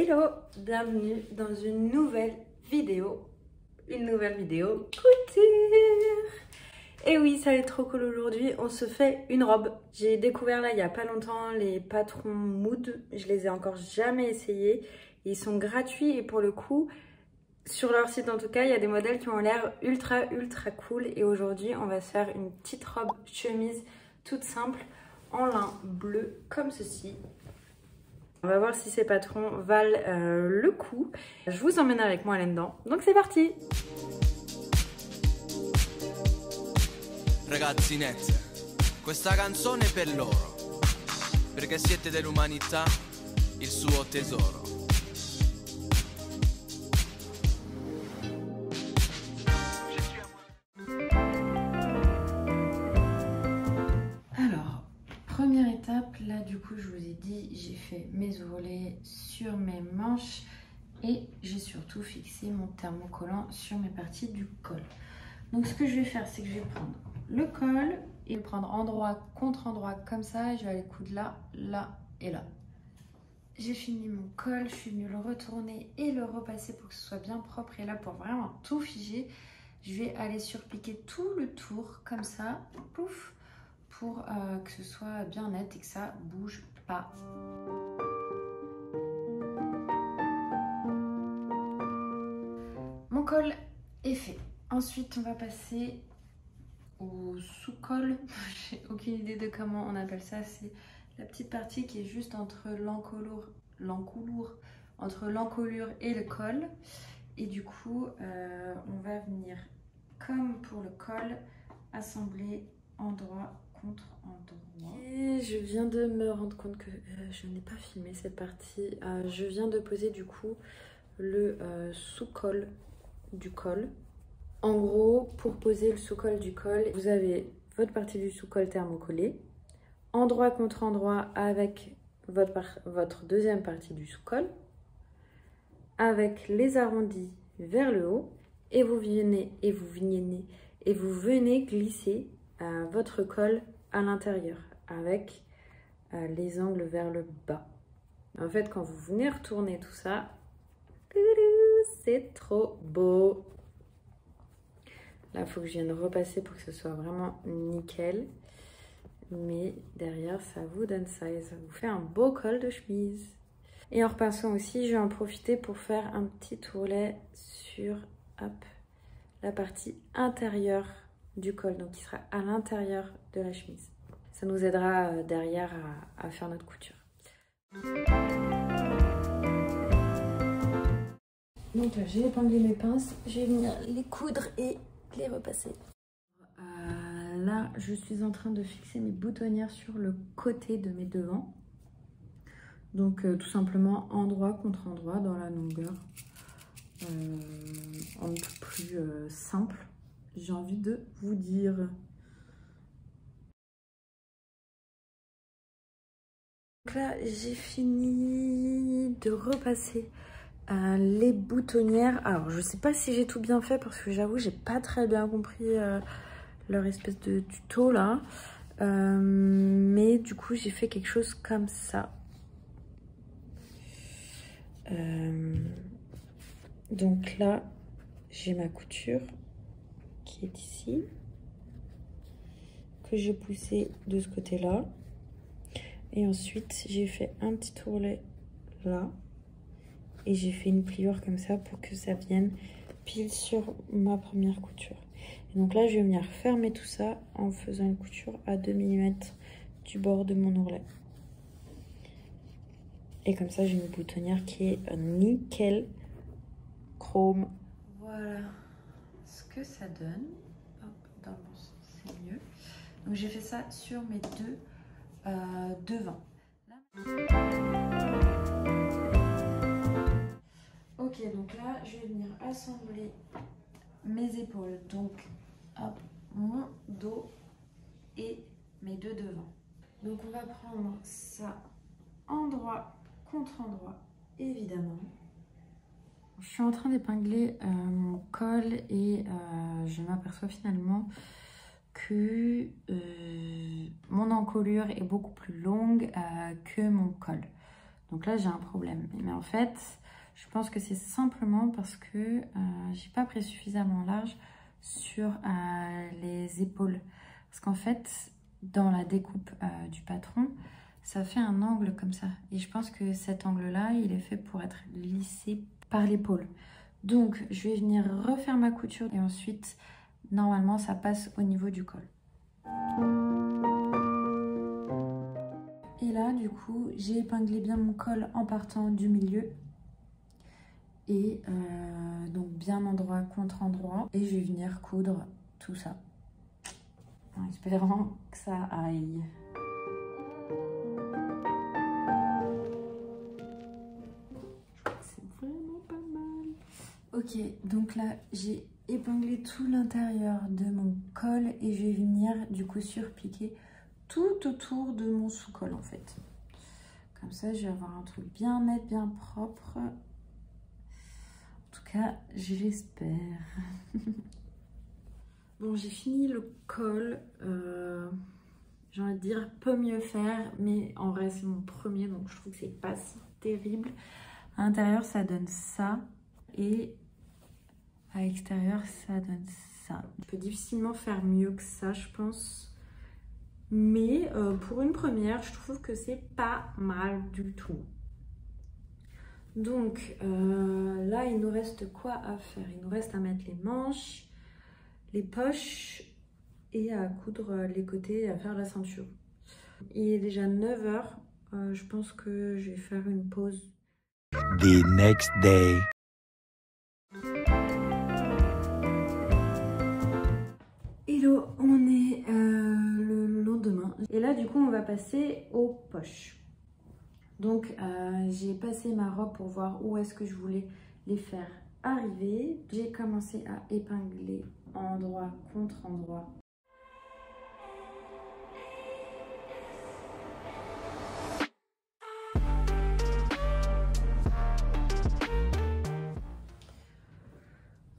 Hello, bienvenue dans une nouvelle vidéo couture. Et oui, ça va être trop cool aujourd'hui, on se fait une robe. J'ai découvert là il y a pas longtemps les patrons Mood, je les ai encore jamais essayés. Ils sont gratuits et pour le coup, sur leur site en tout cas, il y a des modèles qui ont l'air ultra cool. Et aujourd'hui, on va se faire une petite robe chemise toute simple en lin bleu comme ceci. On va voir si ces patrons valent le coup. Je vous emmène avec moi là-dedans. Donc c'est parti! Ragazzinette, questa canzone è per loro, perché siete dell'umanità, il suo tesoro. Alors, première étape, là du coup je vous ai dit, j'ai fait mes ourlets sur mes manches et j'ai surtout fixé mon thermocollant sur mes parties du col. Donc ce que je vais faire, c'est que je vais prendre le col et le prendre endroit contre endroit comme ça et je vais aller coudre là, là et là. J'ai fini mon col, je suis venue le retourner et le repasser pour que ce soit bien propre. Et là, pour vraiment tout figer, je vais aller surpiquer tout le tour comme ça, pouf, pour que ce soit bien net et que ça bouge pas. Mon col est fait. Ensuite, on va passer au sous-col. J'ai aucune idée de comment on appelle ça. C'est la petite partie qui est juste entre l'encolure et le col. Et du coup, on va venir, comme pour le col, assembler endroit contre endroit. Et je viens de me rendre compte que je n'ai pas filmé cette partie. Je viens de poser du coup le sous-col du col. En gros, pour poser le sous-col du col, vous avez votre partie du sous-col thermocollée, endroit contre endroit avec votre deuxième partie du sous-col, avec les arrondis vers le haut, et vous venez glisser votre col à l'intérieur avec les angles vers le bas. En fait, quand vous venez retourner tout ça, c'est trop beau. Là, il faut que je vienne repasser pour que ce soit vraiment nickel. Mais derrière, ça vous donne ça et ça vous fait un beau col de chemise. Et en repassant aussi, je vais en profiter pour faire un petit ourlet sur la partie intérieure du col. Donc, qui sera à l'intérieur de la chemise. Ça nous aidera derrière à faire notre couture. Donc là, j'ai épinglé mes pinces. Je vais venir les coudre et les repasser. Là, je suis en train de fixer mes boutonnières sur le côté de mes devants. Donc, tout simplement endroit contre endroit dans la longueur. Un peu plus simple, j'ai envie de vous dire. Donc là, j'ai fini de repasser les boutonnières. Alors, je sais pas si j'ai tout bien fait parce que j'avoue, j'ai pas très bien compris leur espèce de tuto là. Mais du coup, j'ai fait quelque chose comme ça. Donc là, j'ai ma couture qui est ici, que j'ai poussée de ce côté-là. Et ensuite, j'ai fait un petit ourlet là. Et j'ai fait une pliure comme ça pour que ça vienne pile sur ma première couture. Et donc là, je vais venir fermer tout ça en faisant une couture à 2 mm du bord de mon ourlet. Et comme ça, j'ai une boutonnière qui est nickel chrome. Voilà ce que ça donne. Hop, dans le bon sens, c'est mieux. Donc j'ai fait ça sur mes deux devants. Là... Ok, donc là, je vais venir assembler mes épaules. Donc, hop, mon dos et mes deux devants. Donc on va prendre ça endroit contre endroit, évidemment. Je suis en train d'épingler mon col et je m'aperçois finalement que mon encolure est beaucoup plus longue que mon col. Donc là, j'ai un problème. Mais en fait, je pense que c'est simplement parce que j'ai pas pris suffisamment large sur les épaules. Parce qu'en fait, dans la découpe du patron, ça fait un angle comme ça. Et je pense que cet angle-là, il est fait pour être lissé par l'épaule. Donc, je vais venir refaire ma couture et ensuite, normalement, ça passe au niveau du col. Et là, du coup, j'ai épinglé bien mon col en partant du milieu. Et donc bien endroit contre endroit. Et je vais venir coudre tout ça. En espérant que ça aille. C'est vraiment pas mal. Ok, donc là, j'ai épinglé tout l'intérieur de mon col. Et je vais venir du coup surpiquer tout autour de mon sous-col en fait. Comme ça, je vais avoir un truc bien net, bien propre. En tout cas, j'espère. Bon, j'ai fini le col. J'ai envie de dire, peut mieux faire. Mais en vrai, c'est mon premier, donc je trouve que c'est pas si terrible. À l'intérieur, ça donne ça. Et à l'extérieur, ça donne ça. Je peux difficilement faire mieux que ça, je pense. Mais pour une première, je trouve que c'est pas mal du tout. Donc là, il nous reste quoi à faire? Il nous reste à mettre les manches, les poches et à coudre les côtés et à faire la ceinture. Il est déjà 9 h. Je pense que je vais faire une pause. The next day. Hello, on est le lendemain. Et là, du coup, on va passer aux poches. Donc, j'ai passé ma robe pour voir où est-ce que je voulais les faire arriver. J'ai commencé à épingler endroit contre endroit.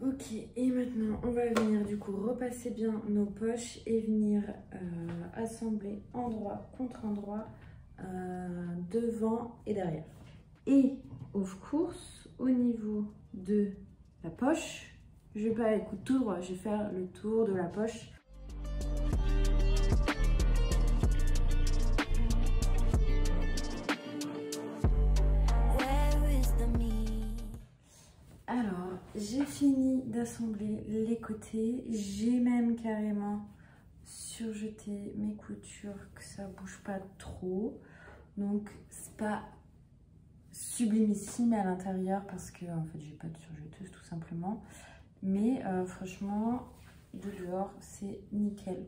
Ok, et maintenant, on va venir du coup repasser bien nos poches et venir assembler endroit contre endroit. Devant et derrière. Et of course, au niveau de la poche, je vais pas aller coudre tout droit, je vais faire le tour de la poche. Alors, j'ai fini d'assembler les côtés, j'ai même carrément surjeter mes coutures, que ça bouge pas trop. Donc c'est pas sublimissime à l'intérieur parce que en fait j'ai pas de surjeteuse tout simplement. Mais franchement de dehors c'est nickel.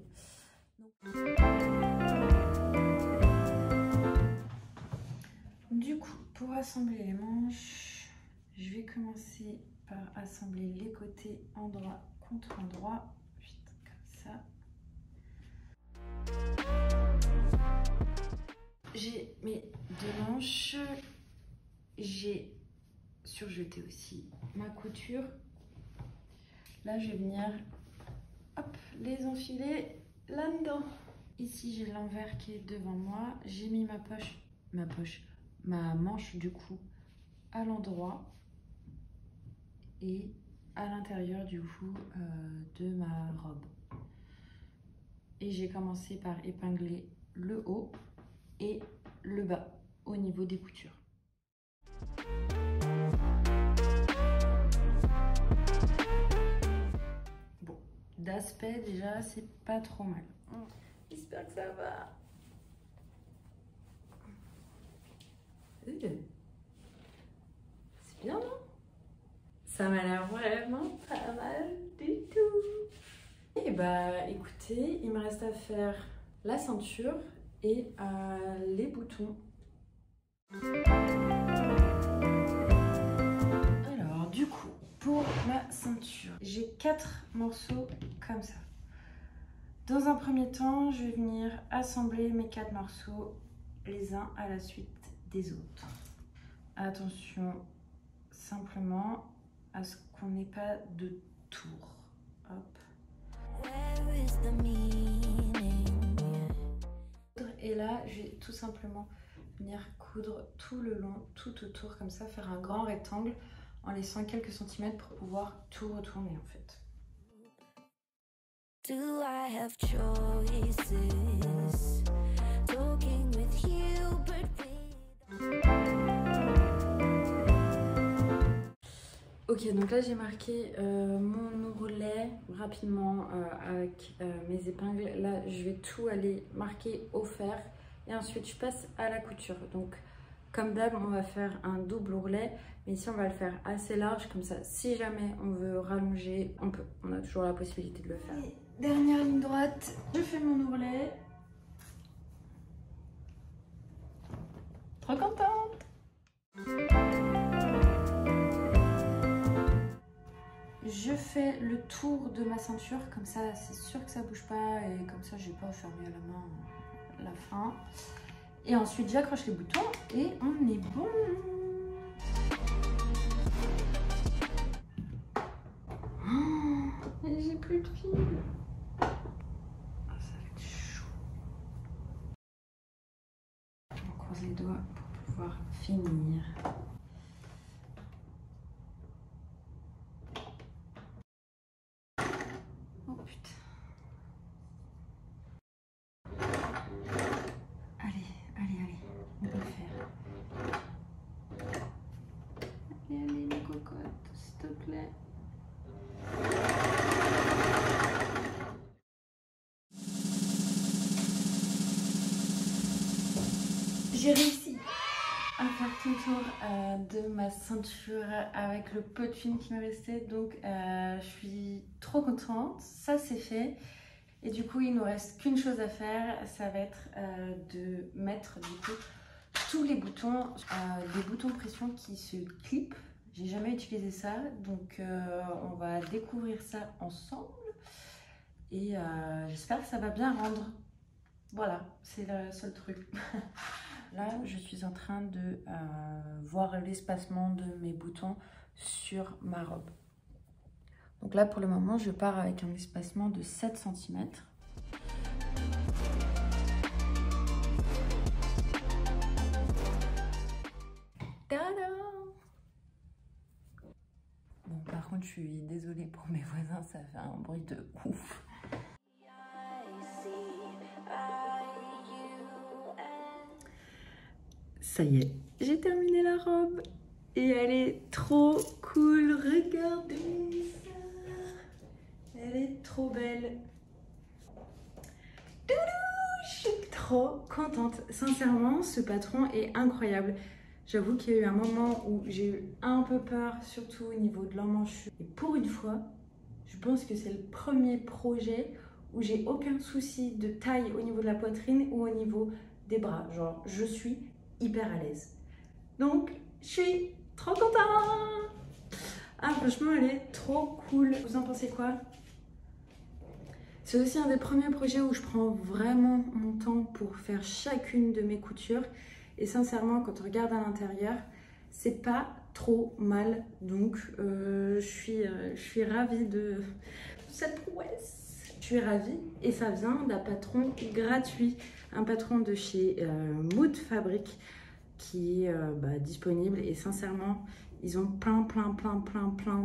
Du coup pour assembler les manches, je vais commencer par assembler les côtés endroit contre endroit. Vite comme ça. J'ai mes deux manches, j'ai surjeté aussi ma couture. Là, je vais venir hop, les enfiler là-dedans. Ici, j'ai l'envers qui est devant moi. J'ai mis ma manche du coup à l'endroit et à l'intérieur du coup de ma robe. Et j'ai commencé par épingler le haut et le bas au niveau des coutures. Bon, d'aspect déjà c'est pas trop mal. J'espère que ça va. C'est bien, non? Ça m'a l'air vraiment pas mal du tout. Et bah écoutez, il me reste à faire la ceinture et les boutons. Alors du coup, pour ma ceinture, j'ai 4 morceaux comme ça. Dans un premier temps, je vais venir assembler mes 4 morceaux les uns à la suite des autres. Attention simplement à ce qu'on n'ait pas de tour. Hop. Et là, je vais tout simplement venir coudre tout le long, tout autour, comme ça, faire un grand rectangle en laissant quelques centimètres pour pouvoir tout retourner en fait. Do I have choices? Talking with you, but ok, donc là j'ai marqué mon ourlet rapidement avec mes épingles. Là je vais tout aller marquer au fer et ensuite je passe à la couture. Donc comme d'hab on va faire un double ourlet, mais ici on va le faire assez large, comme ça si jamais on veut rallonger, on peut. On a toujours la possibilité de le faire. Et dernière ligne droite, je fais mon ourlet. Trop contente! Je fais le tour de ma ceinture, comme ça c'est sûr que ça bouge pas et comme ça j'ai pas fermé à la main la fin. Et ensuite j'accroche les boutons et on est bon. Oh, j'ai plus de fil. Oh, ça va être chaud. On croise les doigts pour pouvoir finir. Oh putain. Allez, on peut le faire. Allez, ma cocotte, s'il te plaît. J'ai réussi à faire tout le tour de ma ceinture avec le peu de film qui m'est resté, donc je suis trop contente, ça c'est fait. Et du coup il nous reste qu'une chose à faire, ça va être de mettre du coup tous les boutons, des boutons pression qui se clipent. J'ai jamais utilisé ça, donc on va découvrir ça ensemble et j'espère que ça va bien rendre. Voilà, c'est le seul truc. Là, je suis en train de voir l'espacement de mes boutons sur ma robe. Donc là, pour le moment, je pars avec un espacement de 7 cm. Tada! Bon, par contre, je suis désolée pour mes voisins, ça fait un bruit de ouf. Ça y est, j'ai terminé la robe et elle est trop cool, regardez ça, elle est trop belle. Je suis trop contente, sincèrement ce patron est incroyable. J'avoue qu'il y a eu un moment où j'ai eu un peu peur, surtout au niveau de l'emmanchure. Et pour une fois, je pense que c'est le premier projet où j'ai aucun souci de taille au niveau de la poitrine ou au niveau des bras. Genre, je suis hyper à l'aise. Donc, je suis trop contente. Ah, franchement, elle est trop cool. Vous en pensez quoi? C'est aussi un des premiers projets où je prends vraiment mon temps pour faire chacune de mes coutures. Et sincèrement, quand on regarde à l'intérieur, c'est pas trop mal. Donc, je suis ravie de cette prouesse. Je suis ravie et ça vient d'un patron gratuit. Un patron de chez Mood Fabric qui est disponible. Et sincèrement, ils ont plein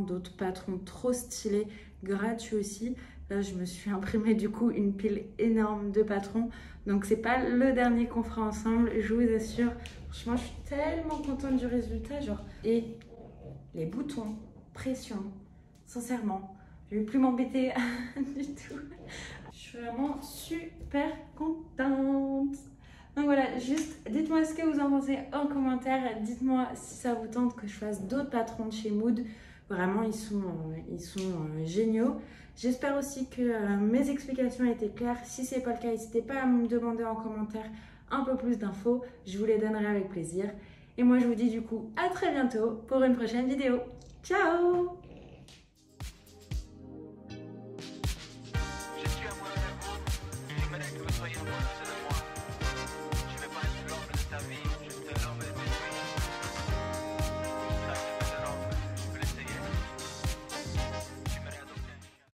d'autres patrons trop stylés, gratuits aussi. Là, je me suis imprimé du coup une pile énorme de patrons. Donc, c'est pas le dernier qu'on fera ensemble, je vous assure. Franchement, je suis tellement contente du résultat. Genre, et les boutons, pression, sincèrement, je vais plus m'embêter du tout. Je suis vraiment super contente. Donc voilà, juste dites-moi ce que vous en pensez en commentaire. Dites-moi si ça vous tente que je fasse d'autres patrons de chez Mood. Vraiment, ils sont géniaux. J'espère aussi que mes explications étaient claires. Si ce n'est pas le cas, n'hésitez pas à me demander en commentaire un peu plus d'infos. Je vous les donnerai avec plaisir. Et moi, je vous dis du coup à très bientôt pour une prochaine vidéo. Ciao!